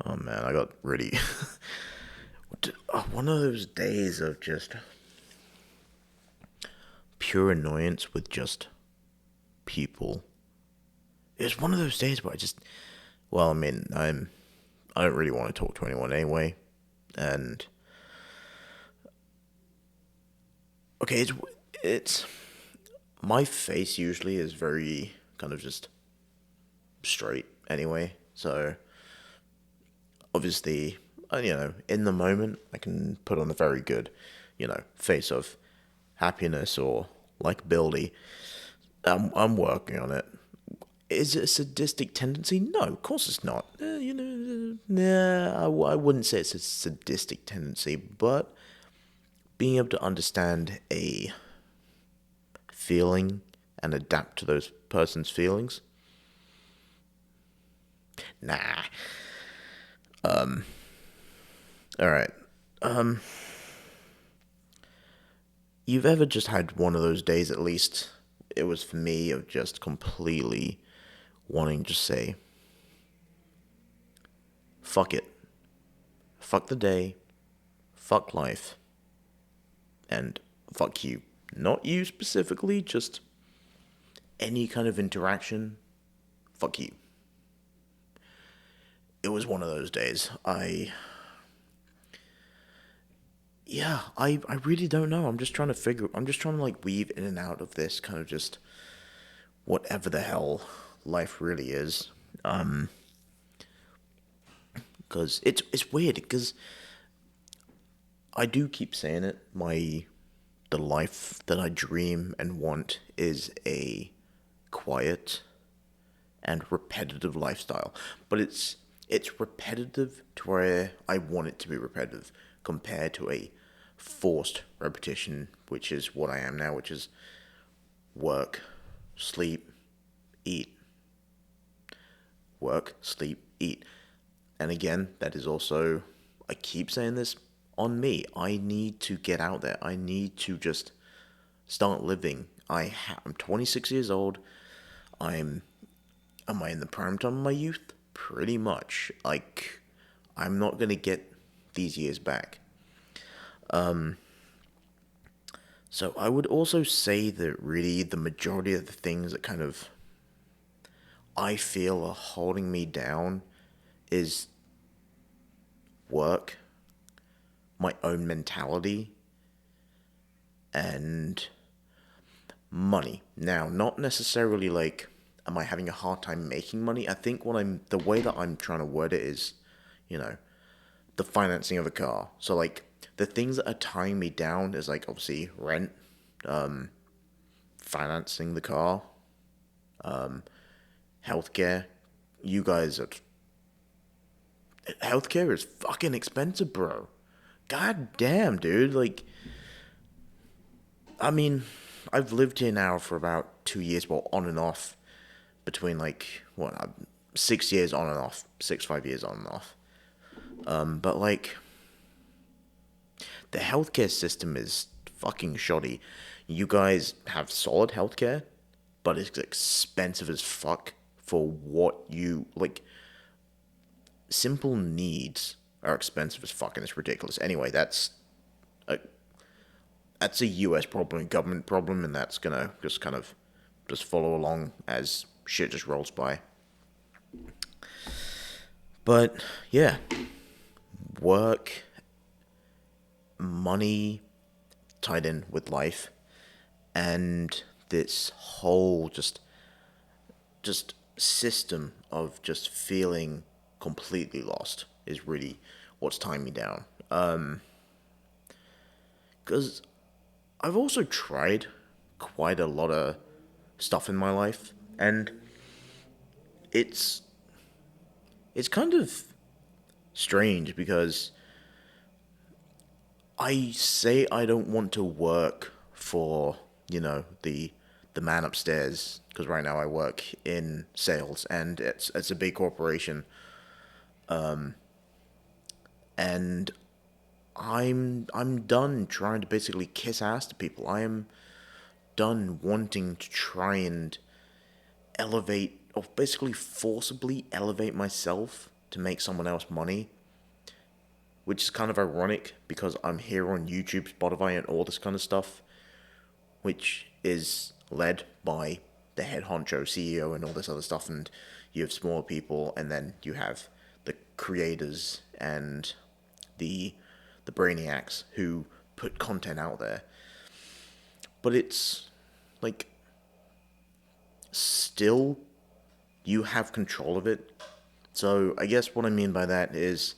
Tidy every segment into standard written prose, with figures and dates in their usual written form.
Oh man, I got really one of those days of just pure annoyance with just people. It was one of those days where well, I mean, I don't really want to talk to anyone anyway, and okay, it's my face usually is very kind of just straight anyway, so obviously, in the moment, I can put on a very good, face of happiness or likability. I'm working on it. Is it a sadistic tendency? No, of course it's not. I wouldn't say it's a sadistic tendency, but being able to understand a feeling and adapt to those person's feelings. Nah. All right. You've ever just had one of those days, at least it was for me, of just completely wanting to say, fuck it. Fuck the day. Fuck life. And fuck you. Not you specifically, just any kind of interaction. Fuck you. It was one of those days. I really don't know. I'm just trying to like weave in and out of this kind of just whatever the hell life really is. Because it's weird because I do keep saying it. The life that I dream and want is a quiet and repetitive lifestyle. But it's repetitive to where I want it to be repetitive compared to a forced repetition, which is what I am now, which is work, sleep, eat, work, sleep, eat. And again, that is also, I keep saying this on me. I need to get out there. I need to just start living. I'm 26 years old. I'm Am I in the prime time of my youth? Pretty much. Like, I'm not gonna get these years back. So I would also say that really the majority of the things that kind of I feel are holding me down is work, my own mentality, and money. Now, not necessarily like, am I having a hard time making money? I think the way that I'm trying to word it is, you know, the financing of a car. So like the things that are tying me down is like obviously rent, financing the car, healthcare. You guys are Healthcare is fucking expensive, bro. God damn, dude. Like, I mean, I've lived here now for about 2 years, well, on and off, between like, 6 years on and off, 5 years on and off. But like, the healthcare system is fucking shoddy. You guys have solid healthcare, but it's expensive as fuck for what you like. Simple needs are expensive as fuck, and it's ridiculous. Anyway, a that's a U.S. problem, government problem, and that's gonna just kind of just follow along as shit just rolls by. But yeah, work, money tied in with life, and this whole just system of just feeling completely lost is really what's tying me down. Because I've also tried quite a lot of stuff in my life, and it's it's kind of strange because I say I don't want to work for the man upstairs because right now I work in sales and it's a big corporation, and I'm done trying to basically kiss ass to people. I am done wanting to try and elevate or basically forcibly elevate myself to make someone else money, which is kind of ironic because I'm here on YouTube, Spotify, and all this kind of stuff, which is led by the head honcho CEO and all this other stuff, and you have smaller people, and then you have the creators and the brainiacs who put content out there. But it's like still you have control of it. So I guess what I mean by that is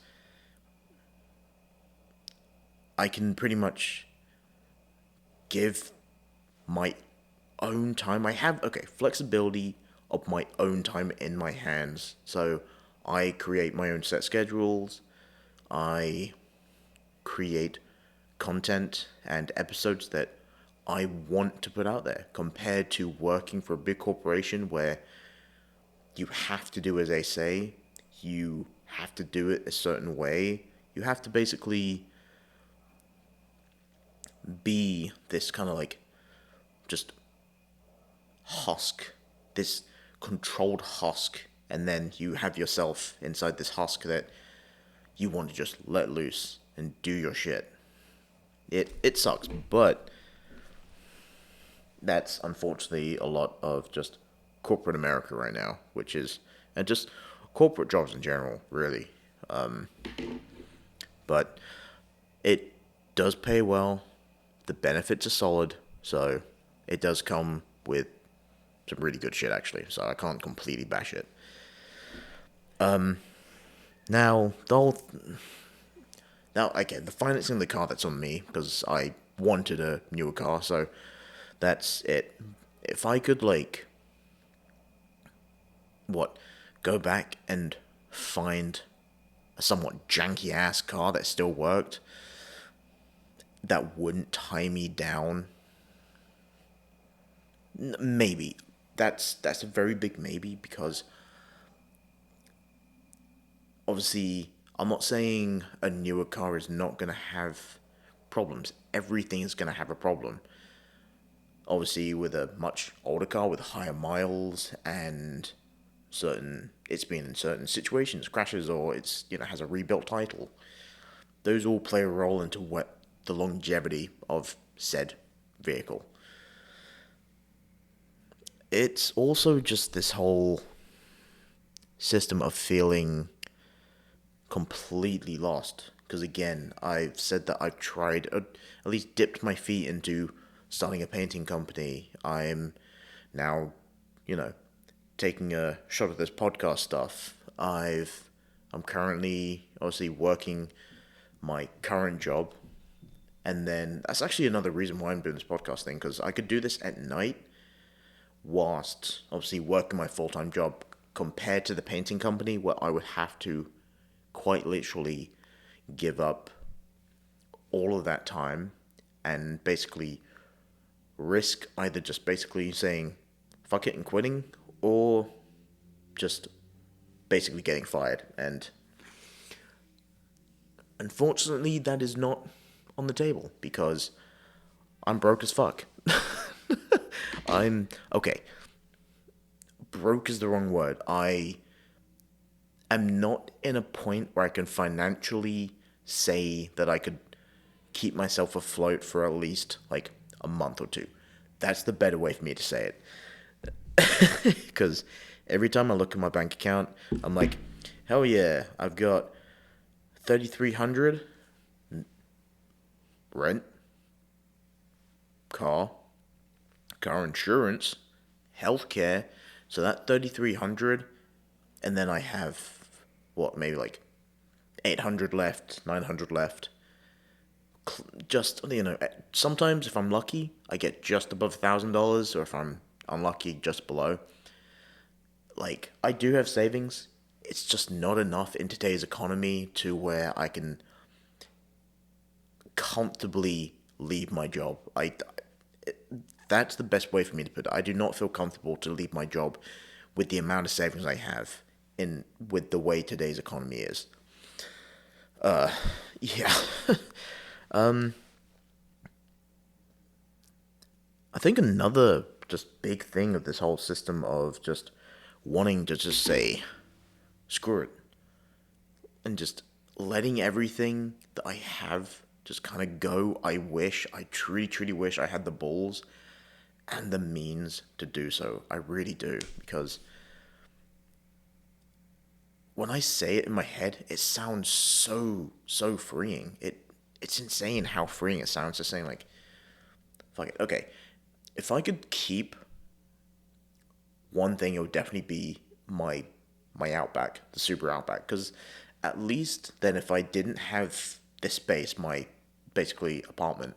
I can pretty much give my own time. I have, flexibility of my own time in my hands. So I create my own set schedules. I create content and episodes that I want to put out there, compared to working for a big corporation where you have to do as they say, you have to do it a certain way. You have to basically be this kind of like just husk, this controlled husk, and then you have yourself inside this husk that you want to just let loose and do your shit. It sucks, but that's unfortunately a lot of just corporate America right now, which is, and just corporate jobs in general, really. But it does pay well. The benefits are solid, so it does come with some really good shit, actually. So I can't completely bash it. Now again, the financing of the car, that's on me because I wanted a newer car, so that's it. If I could go back and find a somewhat janky ass car that still worked, that wouldn't tie me down. Maybe. That's a very big maybe, because obviously I'm not saying a newer car is not going to have problems. Everything is going to have a problem. Obviously with a much older car with higher miles and it's been in certain situations, crashes, or it's, has a rebuilt title. Those all play a role into what the longevity of said vehicle. It's also just this whole system of feeling completely lost. Because again, I've said that I've tried, at least dipped my feet into starting a painting company. I'm now, taking a shot at this podcast stuff. I'm currently obviously working my current job, and then that's actually another reason why I'm doing this podcast thing, because I could do this at night whilst obviously working my full-time job, compared to the painting company where I would have to quite literally give up all of that time and basically risk either just basically saying fuck it and quitting, or just basically getting fired. And unfortunately that is not on the table, because I'm broke as fuck. Broke is the wrong word. I am not in a point where I can financially say that I could keep myself afloat for at least a month or two. That's the better way for me to say it. Because every time I look at my bank account, I'm like, hell yeah, I've got $3,300 rent, car insurance, healthcare. So that $3,300, and then I have maybe $800 left, $900 left. Just, sometimes if I'm lucky, I get just above $1,000, or if I'm unlucky, just below. I do have savings. It's just not enough in today's economy to where I can comfortably leave my job. That's the best way for me to put it. I do not feel comfortable to leave my job with the amount of savings I have with the way today's economy is. Yeah. I think another just big thing of this whole system of just wanting to just say, screw it. and just letting everything that I have just kind of go. I truly, truly wish I had the balls and the means to do so. I really do, because when I say it in my head, it sounds so freeing. It's insane how freeing it sounds. Just saying like, fuck it. Okay, if I could keep one thing, it would definitely be my Outback, the Super Outback, because at least then if I didn't have this space, my basically apartment,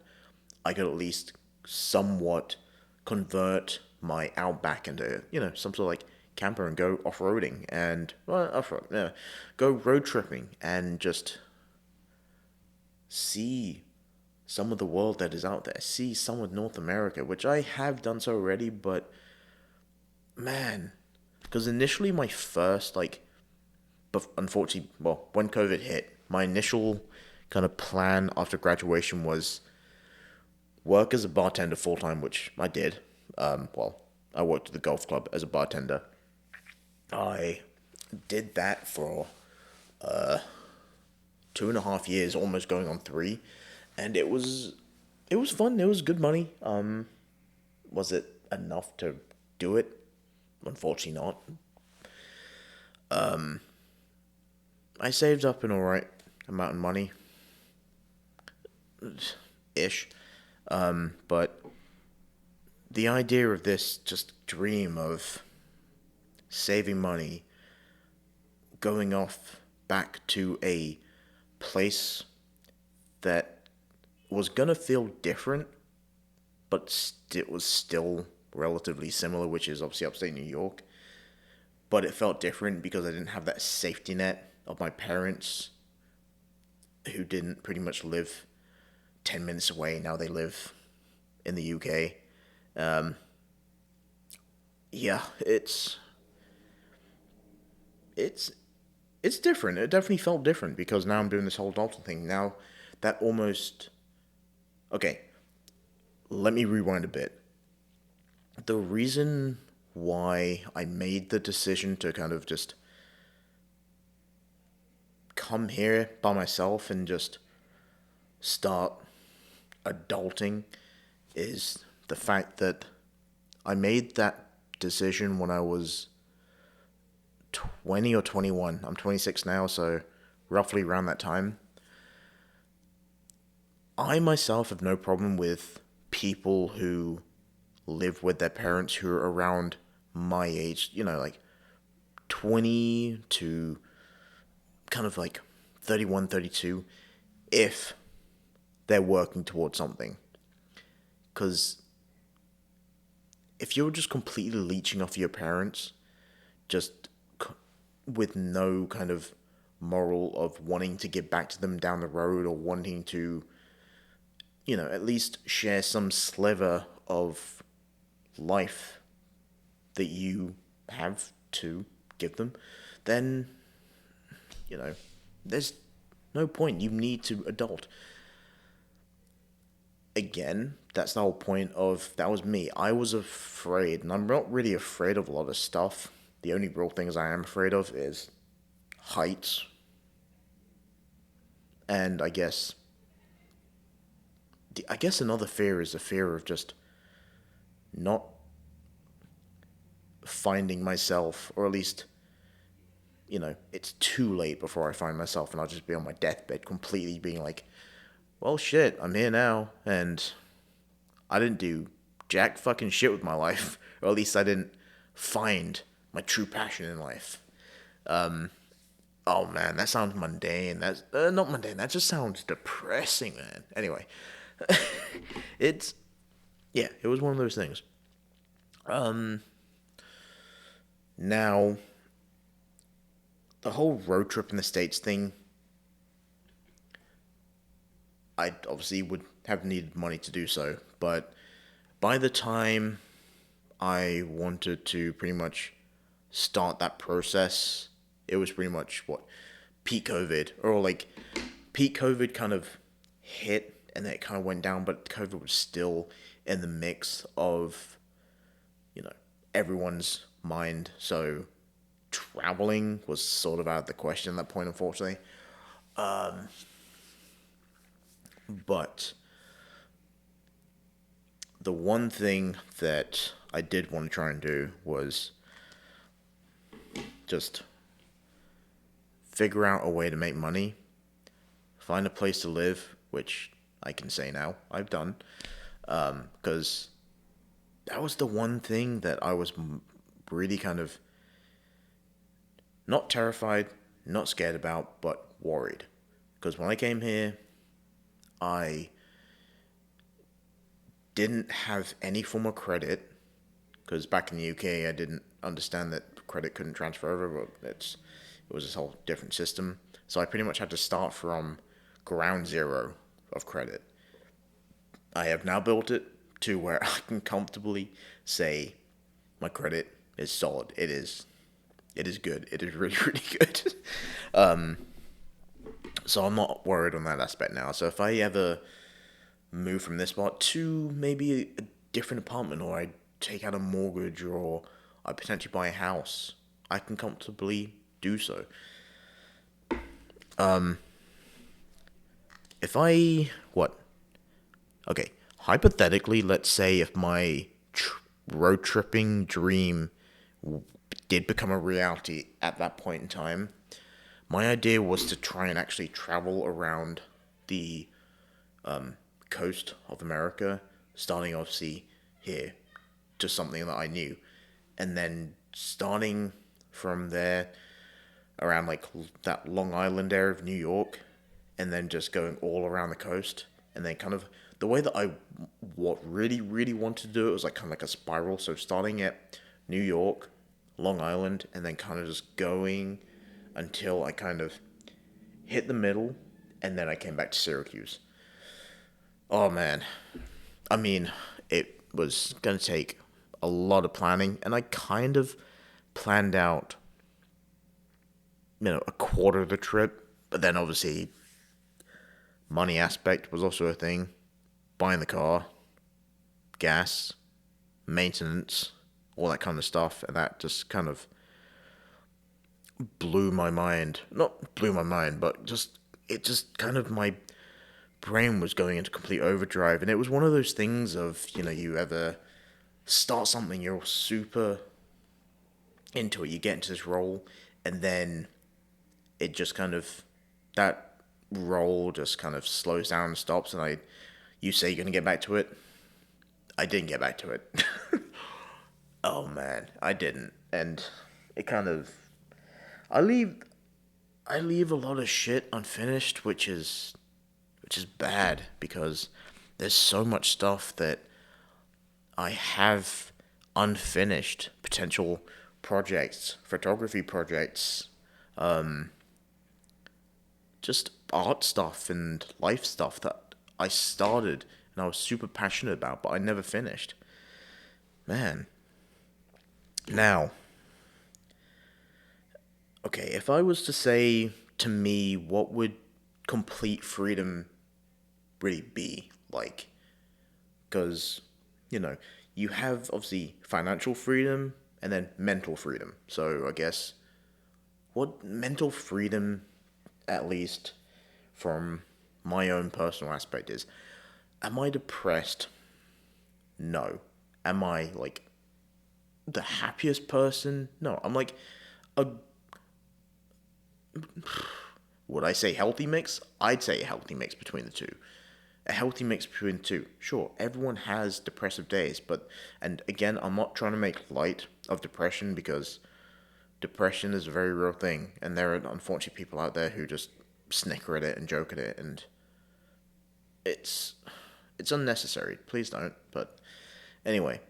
I could at least somewhat convert my Outback into, some sort of like camper and go off-roading and, well, off-road, yeah, go road tripping and just see some of the world that is out there, see some of North America, which I have done so already, but man, because initially my first, like, but unfortunately, well, when COVID hit, my initial kind of plan after graduation was work as a bartender full time, which I did. Well, I worked at the golf club as a bartender. I did that for 2.5 years, almost going on 3, and it was fun. It was good money. Was it enough to do it? Unfortunately, not. I saved up an alright amount of money, ish. But the idea of this just dream of saving money, going off back to a place that was gonna feel different, but it was still relatively similar, which is obviously upstate New York. But it felt different because I didn't have that safety net of my parents who didn't pretty much live 10 minutes away. Now they live in the UK. Yeah, it's it's different. It definitely felt different because now I'm doing this whole Dalton thing. Now that almost okay, let me rewind a bit. The reason why I made the decision to kind of just come here by myself and just start adulting is the fact that I made that decision when I was 20 or 21. I'm 26 now, so roughly around that time. I myself have no problem with people who live with their parents who are around my age, like 20 to kind of like 31, 32, if they're working towards something. Because if you're just completely leeching off your parents, just with no kind of moral of wanting to give back to them down the road or wanting to, at least share some sliver of life that you have to give them, then, there's no point. You need to adult. Again, that's the whole point of that was me. I was afraid, and I'm not really afraid of a lot of stuff. The only real things I am afraid of is heights, and I guess another fear is the fear of just not finding myself, or at least, it's too late before I find myself, and I'll just be on my deathbed, completely being like, well, shit, I'm here now, and I didn't do jack fucking shit with my life, or at least I didn't find my true passion in life. Oh man, that sounds mundane. That's not mundane. That just sounds depressing, man. Anyway, it's yeah, it was one of those things. Now the whole road trip in the States thing, I obviously would have needed money to do so, but by the time I wanted to pretty much start that process, it was pretty much what peak COVID, or like peak COVID kind of hit and then it kind of went down, but COVID was still in the mix of, everyone's mind. So traveling was sort of out of the question at that point, unfortunately. But the one thing that I did want to try and do was just figure out a way to make money, find a place to live, which I can say now I've done, because that was the one thing that I was really kind of not terrified, not scared about, but worried. Because when I came here, I didn't have any form of credit. Because back in the UK, I didn't understand that credit couldn't transfer over, but it was a whole different system. So I pretty much had to start from ground zero of credit. I have now built it to where I can comfortably say my credit is solid. It is. It is good. It is really, really good. So I'm not worried on that aspect now. So if I ever move from this spot to maybe a different apartment, or I take out a mortgage, or I potentially buy a house, I can comfortably do so. If I what? Okay, hypothetically, let's say if my road tripping dream did become a reality at that point in time, my idea was to try and actually travel around the coast of America, starting obviously here to something that I knew, and then starting from there around like that Long Island area of New York, and then just going all around the coast, and then kind of the way that I what really wanted to do it was like kind of like a spiral. So starting at New York, Long Island, and then kind of just going until I kind of hit the middle, and then I came back to Syracuse. Oh man, I mean, it was gonna take a lot of planning, and I kind of planned out, a quarter of the trip, but then obviously money aspect was also a thing. Buying the car, gas, maintenance, all that kind of stuff, and that just kind of blew my mind. Not blew my mind, but it just kind of my brain was going into complete overdrive, and it was one of those things of, you ever start something, you're super into it, you get into this role, and then it just kind of, that role just kind of slows down and stops, and you say you're gonna get back to it. I didn't get back to it. Oh man, I didn't, and it kind of, I leave I leave a lot of shit unfinished, which is bad, because there's so much stuff that I have unfinished, potential projects, photography projects, just art stuff and life stuff that I started and I was super passionate about, but I never finished. Man. Now, okay, if I was to say to me, what would complete freedom really be like? Because, you know, you have obviously financial freedom and then mental freedom. So I guess what mental freedom, at least from my own personal aspect, is, am I depressed? No. Am I like the happiest person? No. I'm like a, would I say healthy mix? I'd say a healthy mix between the two. A healthy mix between the two. Sure, everyone has depressive days, but, and again, I'm not trying to make light of depression, because depression is a very real thing, and there are unfortunately people out there who just snicker at it and joke at it, and it's it's unnecessary. Please don't. But anyway,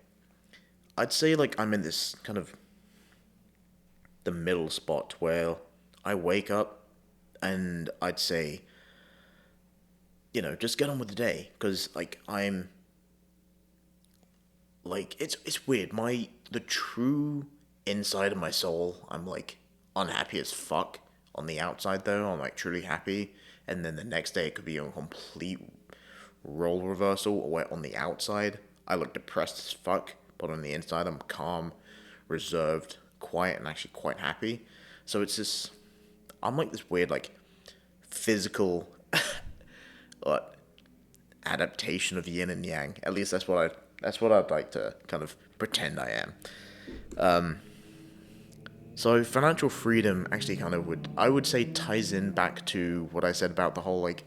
I'd say like I'm in this kind of the middle spot where I wake up and I'd say, just get on with the day, because like I'm like it's weird. The true inside of my soul, I'm like unhappy as fuck. On the outside though, I'm like truly happy, and then the next day it could be a complete role reversal, where on the outside I look depressed as fuck, but on the inside I'm calm, reserved, quiet, and actually quite happy. So it's this, I'm like this weird like physical uh, adaptation of yin and yang. At least that's what I'd like to kind of pretend I am. So financial freedom actually kind of I would say ties in back to what I said about the whole like,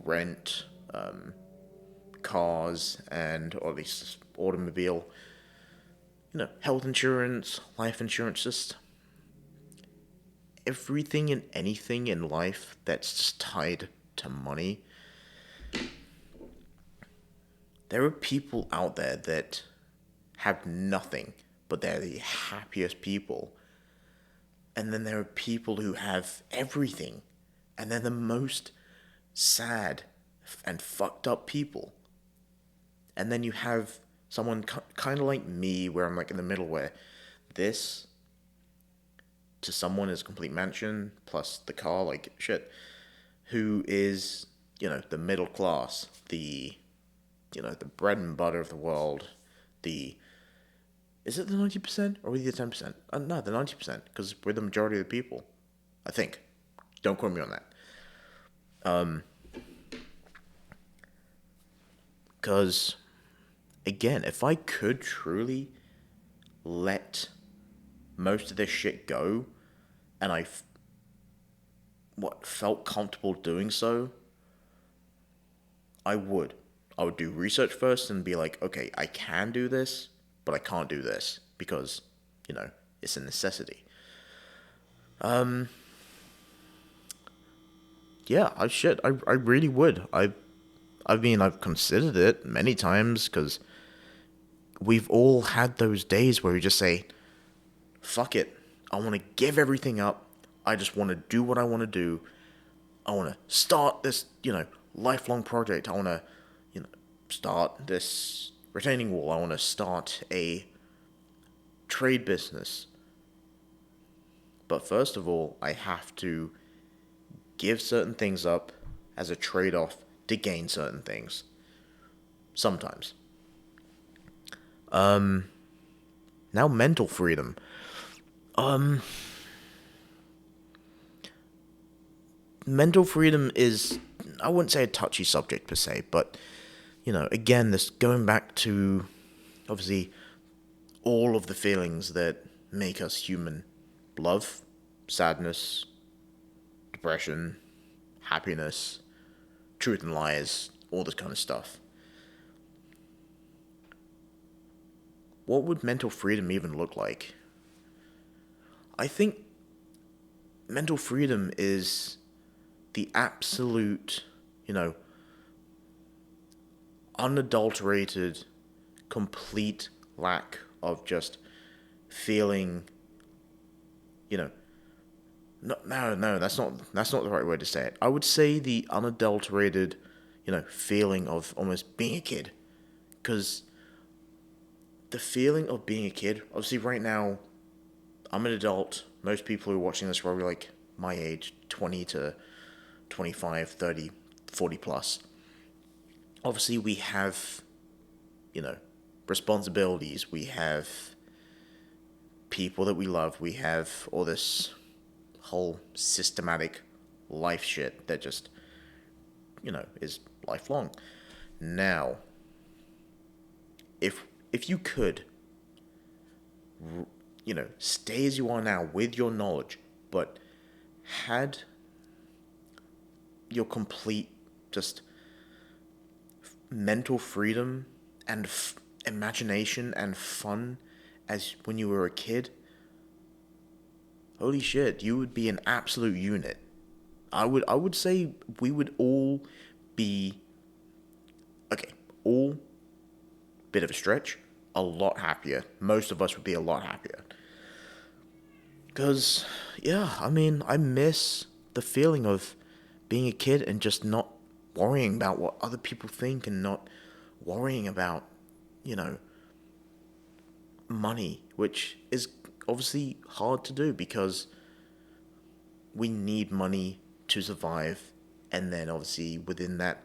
rent, cars, and or at least automobile, health insurance, life insurance, just everything and anything in life that's just tied to money. There are people out there that have nothing, but they're the happiest people. And then there are people who have everything, and they're the most sad and fucked up people. And then you have someone kind of like me, where I'm like in the middle, where this to someone is a complete mansion plus the car, like shit, who is, the middle class, the bread and butter of the world, is it the 90% or the 10%? No, the 90%, because we're the majority of the people, I think. Don't quote me on that. Because, again, if I could truly let most of this shit go, and felt comfortable doing so, I would. I would do research first and be like, okay, I can do this, but I can't do this because, it's a necessity. Yeah, I really would. I've considered it many times because we've all had those days where we just say, fuck it, I want to give everything up. I just want to do what I want to do. I want to start this, lifelong project. I want to, start this retaining wall. I want to start a trade business. But first of all, I have to give certain things up as a trade-off to gain certain things. Sometimes. Now mental freedom. Mental freedom is, I wouldn't say a touchy subject per se, but, again, this going back to, obviously, all of the feelings that make us human. Love, sadness, depression, happiness, truth and lies, all this kind of stuff. What would mental freedom even look like? I think mental freedom is the absolute, unadulterated, complete lack of just feeling, no, that's not the right way to say it. I would say the unadulterated, feeling of almost being a kid, because the feeling of being a kid, obviously right now, I'm an adult. Most people who are watching this are probably like my age, 20 to 25, 30, 40 plus. Obviously we have, responsibilities. We have people that we love. We have all this whole systematic life shit that just, is lifelong. Now, if you could, stay as you are now with your knowledge, but had your complete just mental freedom and imagination and fun as when you were a kid, holy shit, you would be an absolute unit. I would say we would all be, okay, all, bit of a stretch, a lot happier. Most of us would be a lot happier. Because, yeah, I miss the feeling of being a kid and just not worrying about what other people think and not worrying about, money, which is obviously hard to do because we need money to survive, and then obviously within that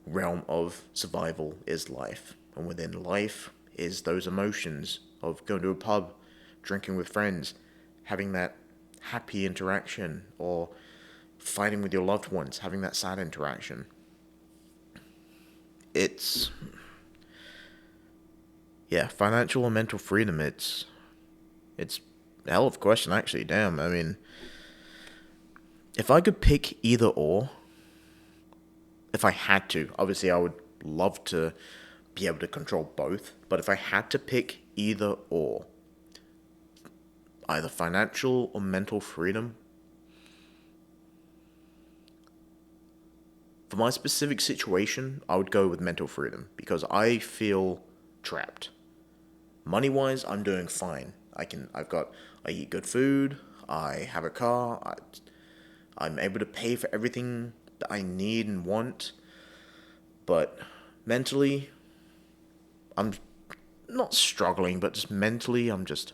realm of survival is life, and within life is those emotions of going to a pub, drinking with friends, having that happy interaction, or fighting with your loved ones, having that sad interaction. It's, yeah, financial and mental freedom, it's a hell of a question, actually. Damn, I mean, if I could pick either or, if I had to, obviously I would love to be able to control both, but if I had to pick either or, either financial or mental freedom, for my specific situation, I would go with mental freedom because I feel trapped. Money wise, I'm doing fine. I eat good food, I have a car, I'm able to pay for everything that I need and want, but mentally, I'm not struggling, but just mentally, I'm just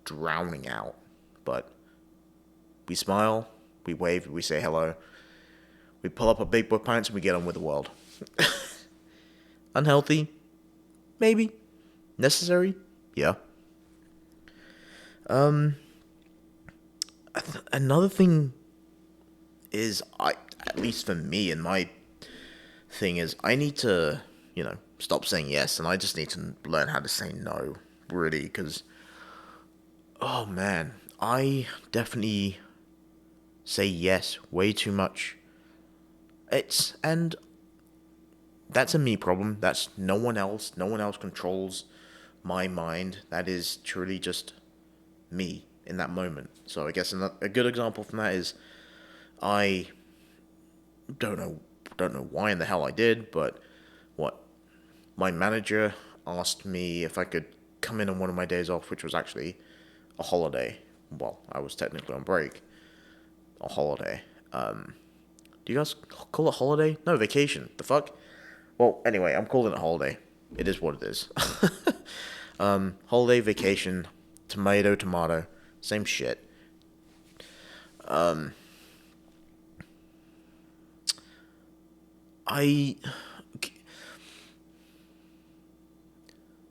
drowning out. But we smile, we wave, we say hello, we pull up our big boy pants and we get on with the world. Unhealthy? Maybe. Necessary? Yeah. Another thing is, at least for me and my thing is, I need to, stop saying yes, and I just need to learn how to say no, really, because, oh man, I definitely say yes way too much. And that's a me problem. That's no one else. No one else controls my mind. That is truly just me in that moment. So I guess a good example from that is I don't know why in the hell I did, but what my manager asked me if I could come in on one of my days off, which was actually a holiday. Well, I was technically on break. A holiday. Do you guys call it holiday? No, vacation. The fuck? Well, anyway, I'm calling it holiday. It is what it is. Holiday, vacation, tomato, same shit. I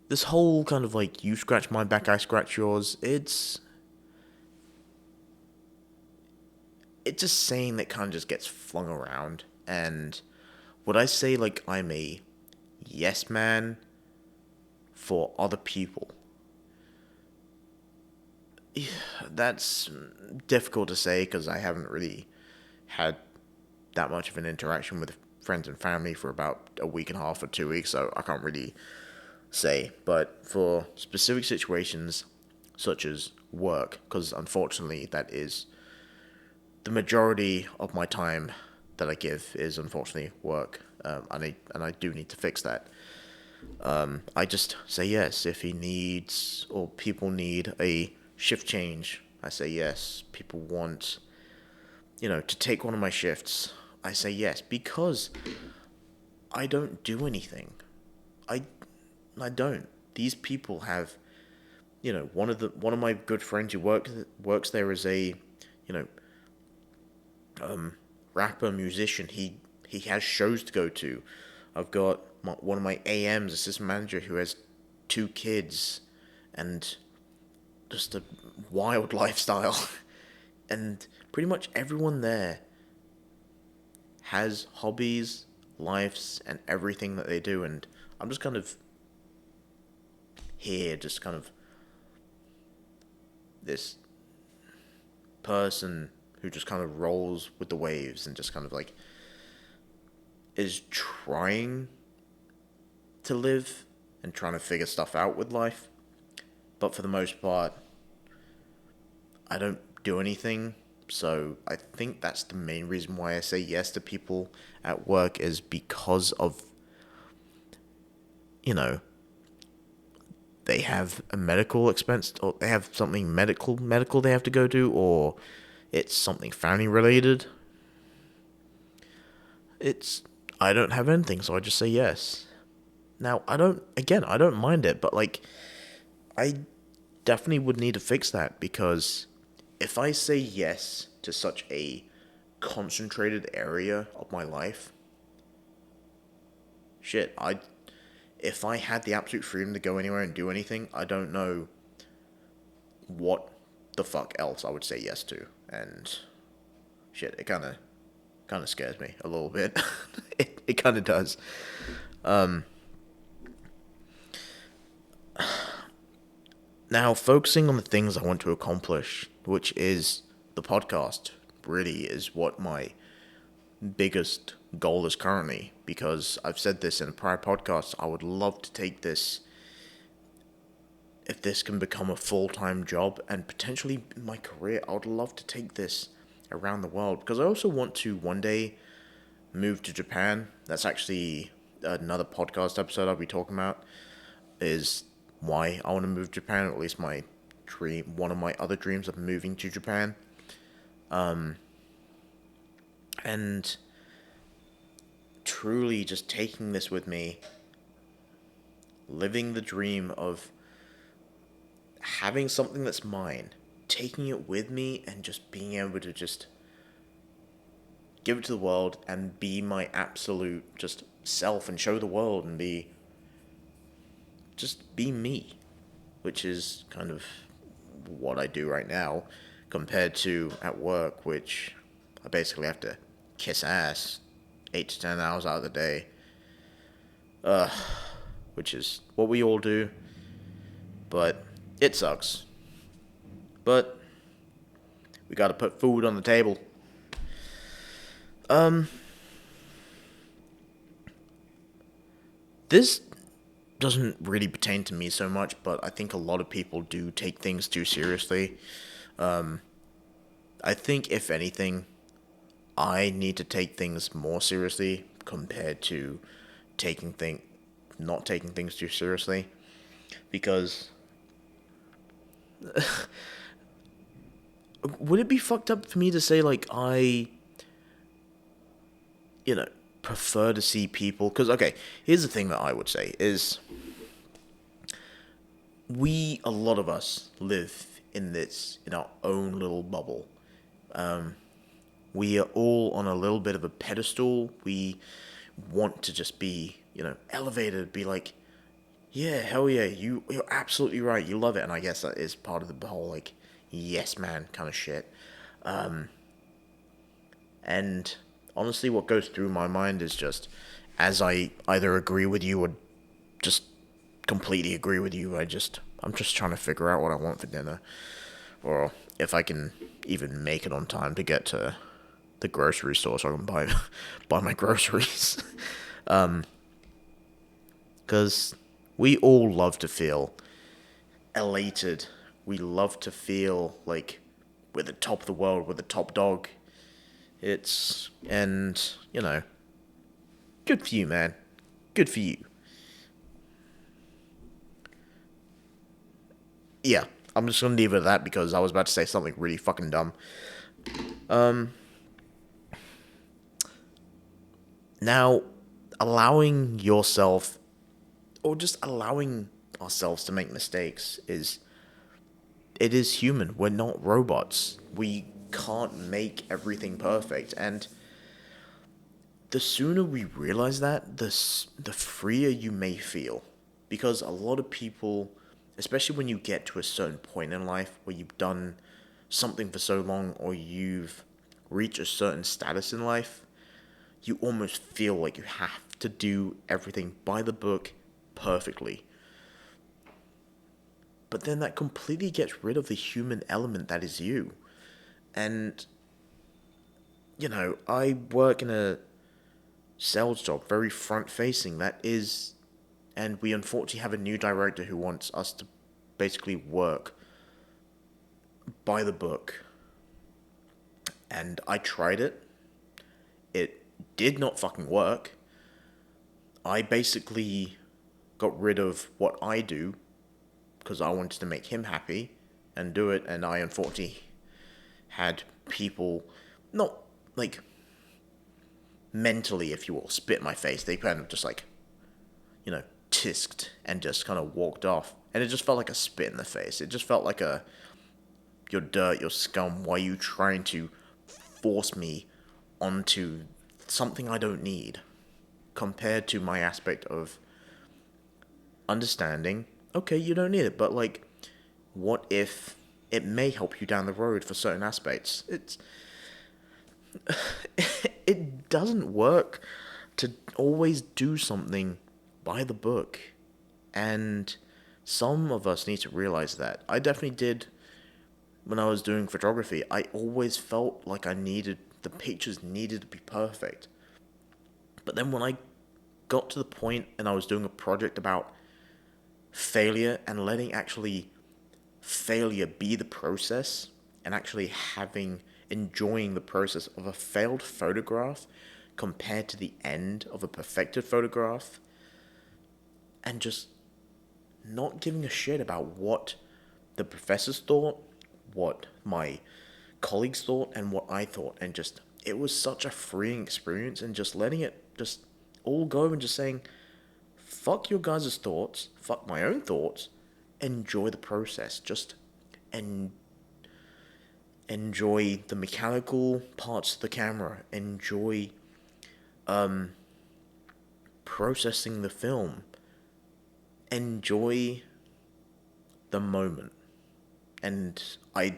this whole kind of like you scratch my back, I scratch yours. It's just saying that kind of just gets flung around. And would I say like I'm a yes man for other people? That's difficult to say because I haven't really had that much of an interaction with friends and family for about a week and a half or 2 weeks, so I can't really say. But for specific situations such as work, because unfortunately that is the majority of my time that I give is unfortunately work. I do need to fix that. I just say yes if he needs or people need a shift change. I say yes. People want, to take one of my shifts. I say yes because I don't do anything. I I don't. These people have, one of my good friends who works there as a, you know, rapper musician. He has shows to go to. I've got one of my AMs, assistant manager, who has 2 kids, and just a wild lifestyle. And pretty much everyone there has hobbies, lives, and everything that they do. And I'm just kind of here, just kind of this person who just kind of rolls with the waves and just kind of like is trying to live and trying to figure stuff out with life. But for the most part, I don't do anything. So I think that's the main reason why I say yes to people at work is because of, you know, they have a medical expense or they have something medical they have to go to, or it's something family related. I don't have anything, so I just say yes. Now, I don't mind it, but like, I definitely would need to fix that because if I say yes to such a concentrated area of my life, shit, if I had the absolute freedom to go anywhere and do anything, I don't know what the fuck else I would say yes to. And shit, it kind of scares me a little bit. It kind of does. Now, focusing on the things I want to accomplish, which is the podcast, really is what my biggest goal is currently. Because I've said this in a prior podcast, I would love to take this, if this can become a full-time job and potentially my career, I would love to take this around the world. Because I also want to one day move to Japan. That's actually another podcast episode I'll be talking about, is why I want to move to Japan, or at least my dream, one of my other dreams of moving to Japan. And truly just taking this with me, living the dream of having something that's mine, taking it with me, and just being able to just give it to the world and be my absolute just self and show the world and be me, which is kind of what I do right now compared to at work, which I basically have to kiss ass 8 to 10 hours out of the day, which is what we all do, but it sucks. But we gotta put food on the table. This doesn't really pertain to me so much, but I think a lot of people do take things too seriously. I think, if anything, I need to take things more seriously compared to not taking things too seriously, because would it be fucked up for me to say, like, I, prefer to see people? Because, okay, here's the thing that I would say is, a lot of us live in our own little bubble. We are all on a little bit of a pedestal. We want to just be, elevated, be like, yeah, hell yeah, you're absolutely right, you love it. And I guess that is part of the whole, like, yes man kind of shit. And honestly, what goes through my mind is just, as I either agree with you or just completely agree with you, I'm just trying to figure out what I want for dinner, or if I can even make it on time to get to the grocery store so I can buy my groceries. Because we all love to feel elated. We love to feel like we're the top of the world, we're the top dog. Good for you, man. Good for you. Yeah, I'm just gonna leave it at that because I was about to say something really fucking dumb. Now, allowing yourself, or just allowing ourselves to make mistakes it is human. We're not robots. We can't make everything perfect, and the sooner we realize that, the freer you may feel. Because a lot of people, especially when you get to a certain point in life where you've done something for so long, or you've reached a certain status in life, you almost feel like you have to do everything by the book perfectly. But then that completely gets rid of the human element that is you. And, I work in a sales job, very front facing, and we unfortunately have a new director who wants us to basically work by the book. And I tried it. It did not fucking work. I basically got rid of what I do because I wanted to make him happy and do it, and I unfortunately had people, not like mentally, if you will, spit in my face. They kind of just like, tisked and just kind of walked off. And it just felt like a spit in the face. It just felt like you're dirt, you're scum. Why are you trying to force me onto something I don't need? Compared to my aspect of understanding, okay, you don't need it, but like, what if it may help you down the road for certain aspects? it doesn't work to always do something by the book. And some of us need to realize that. I definitely did when I was doing photography. I always felt like the pictures needed to be perfect. But then when I got to the point and I was doing a project about failure and letting actually failure be the process and actually enjoying the process of a failed photograph compared to the end of a perfected photograph, and just not giving a shit about what the professors thought, what my colleagues thought, and what I thought, and just it was such a freeing experience, and just letting it just all go and just saying, fuck your guys' thoughts, fuck my own thoughts, enjoy the process, just enjoy the mechanical parts of the camera, enjoy processing the film, enjoy the moment. And I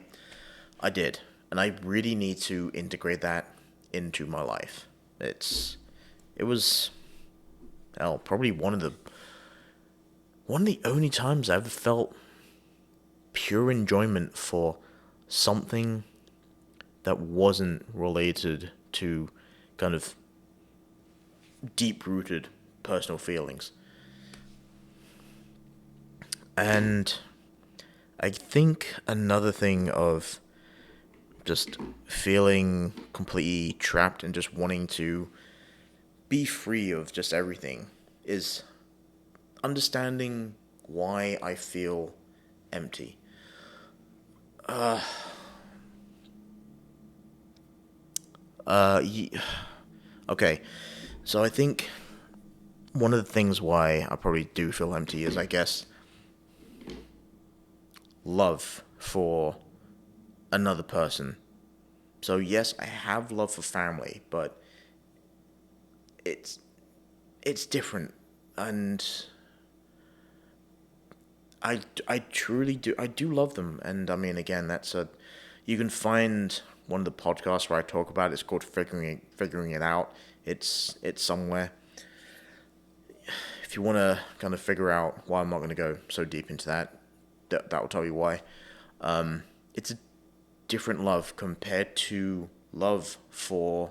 did, and I really need to integrate that into my life. It was probably one of the only times I ever felt pure enjoyment for something that wasn't related to kind of deep-rooted personal feelings. And I think another thing of just feeling completely trapped and just wanting to be free of just everything is understanding why I feel empty. Okay, so I think one of the things why I probably do feel empty is, I guess, love for another person. So yes, I have love for family, but it's different, and I truly do love them. And I mean, again, you can find one of the podcasts where I talk about it. It's called figuring it out. It's somewhere. If you want to kind of figure out why, I'm not going to go so deep into that. That will tell you why. It's a different love compared to love for,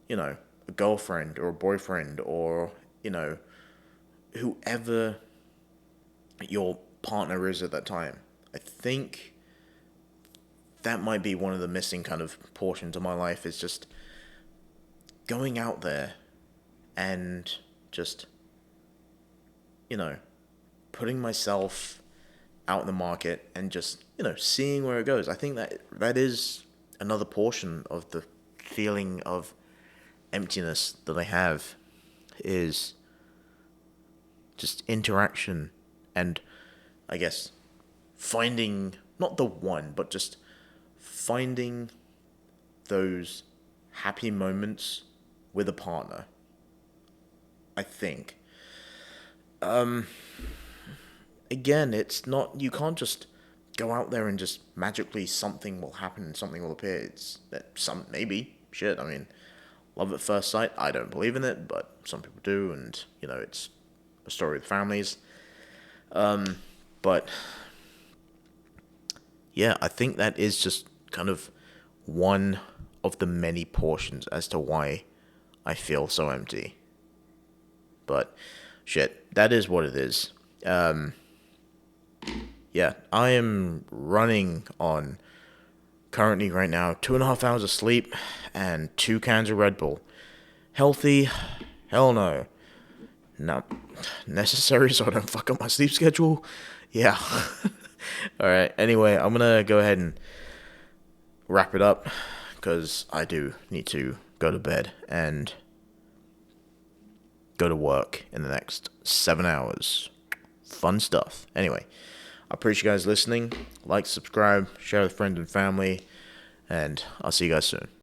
a girlfriend or a boyfriend, or, whoever your partner is at that time. I think that might be one of the missing kind of portions of my life, is just going out there and just, putting myself out in the market and just, seeing where it goes. I think that is another portion of the feeling of emptiness that I have, is just interaction, and I guess finding, not the one, but just finding those happy moments with a partner, I think. Again, it's not, you can't just go out there and just magically something will happen and something will appear. It's that maybe, shit, I mean, love at first sight, I don't believe in it, but some people do, and, it's a story of families. But, yeah, I think that is just kind of one of the many portions as to why I feel so empty. But, shit, that is what it is. Yeah, I am running on, currently right now, 2.5 hours of sleep and 2 cans of Red Bull. Healthy? Hell no. Not necessary so I don't fuck up my sleep schedule? Yeah. Alright, anyway, I'm gonna go ahead and wrap it up, because I do need to go to bed and go to work in the next 7 hours. Fun stuff. Anyway, I appreciate you guys listening. Like, subscribe, share with friends and family, and I'll see you guys soon.